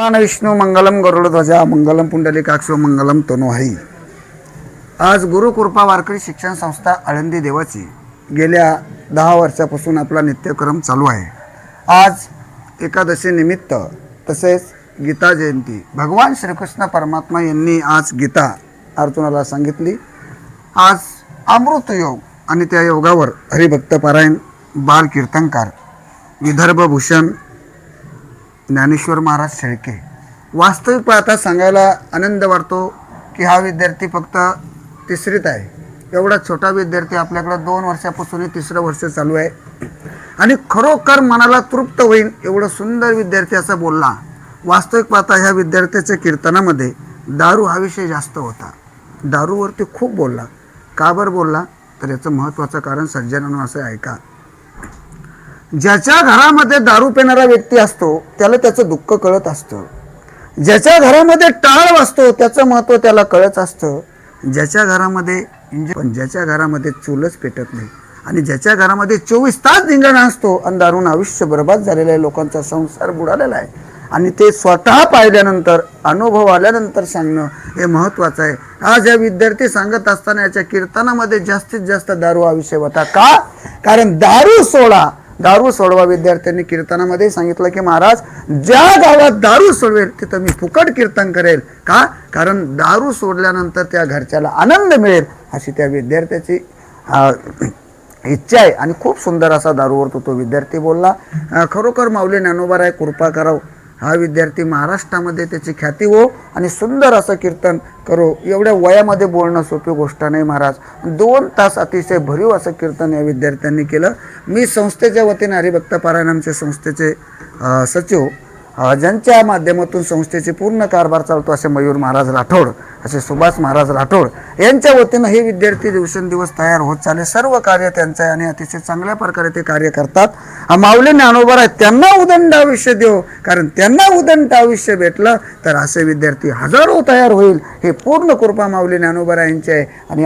भगवान विष्णू मंगलम गरुडध्वजा मंगलम पुंडलिकाक्षो मंगलम तनोहरी। आज गुरुकृपा वारकरी शिक्षण संस्था आळंदी देवाची गेल्या 10 वर्षापासून आपला नित्यक्रम चालू आहे। आज एकादशी निमित्त तसेच गीता जयंती भगवान श्रीकृष्ण परमात्मा यांनी आज गीता अर्जुनाला सांगितली। आज अमृत योग आणि त्या योगावर हरिभक्त पारायण बाल कीर्तनकार विदर्भ भूषण ज्ञानेश्वर महाराज शेळके। वास्तविक पाहता सांगायला आनंद वाटतो की हा विद्यार्थी फक्त तिसरीत आहे। एवढा छोटा विद्यार्थी आपल्याकडे 2 वर्षापासून 3रं वर्ष चालू आहे आणि खरोखर मनाला तृप्त होईल एवढा सुंदर विद्यार्थी असा बोलला। वास्तविक पाहता ह्या विद्यार्थ्याच्या कीर्तनामध्ये दारू हा विषय जास्त होता। दारूवरती खूप बोलला। का बरं बोलला तर याचं महत्त्वाचं कारण सज्जनांनो असं ऐका, ज्याच्या घरामध्ये दारू पिणारा व्यक्ती असतो त्याला त्याचं दुःख कळत असतं। ज्याच्या घरामध्ये टाळ वाजतो त्याचं महत्त्व त्याला कळत असतं। ज्याच्या घरामध्ये पण ज्याच्या घरामध्ये चूलच पेटत नाही आणि ज्याच्या घरामध्ये 24 तास धिंगाणा असतो आणि दारून आयुष्य बर्बाद झालेलं आहे, लोकांचा संसार बुडालेला आहे आणि ते स्वतः पाहिल्यानंतर अनुभव आल्यानंतर सांगणं हे महत्त्वाचं आहे। आज या विद्यार्थी सांगत असताना याच्या कीर्तनामध्ये जास्तीत जास्त दारू हा विषय होता। का? कारण दारू सोडवा विद्यार्थ्यांनी कीर्तनामध्ये सांगितलं की महाराज ज्या गावात दारू सोडवेल तिथं मी फुकट कीर्तन करेल। का? कारण दारू सोडल्यानंतर त्या घरच्याला आनंद मिळेल अशी त्या विद्यार्थ्याची इच्छा आहे आणि खूप सुंदर असा दारूवर तो विद्यार्थी बोलला। खरोखर माऊली ज्ञानोबाराय कृपा कराव, हा विद्यार्थी महाराष्ट्रामध्ये त्याची ख्याती हो आणि सुंदर असं कीर्तन करो। एवढ्या वयामध्ये बोलणं सोपी गोष्ट नाही महाराज। 2 तास अतिशय भरीव असं कीर्तन या विद्यार्थ्यांनी केलं। मी संस्थेच्या वतीने हरिभक्त पारायण आमच्या संस्थेचे सचिव ज्यांच्या माध्यमातून संस्थेचे पूर्ण कारभार चालतो असे मयूर महाराज राठोड, असे सुभाष महाराज राठोड यांच्या वतीनं हे विद्यार्थी दिवसेंदिवस तयार होत चालले। सर्व कार्य त्यांचं आहे आणि अतिशय चांगल्या प्रकारे ते कार्य करतात। माऊली ज्ञानोबा आहेत त्यांना उदंड आयुष्य देव, कारण त्यांना उदंड आयुष्य भेटलं तर असे विद्यार्थी हजारो तयार होईल। हे पूर्ण कृपा माऊली ज्ञानोबा यांची आहे आणि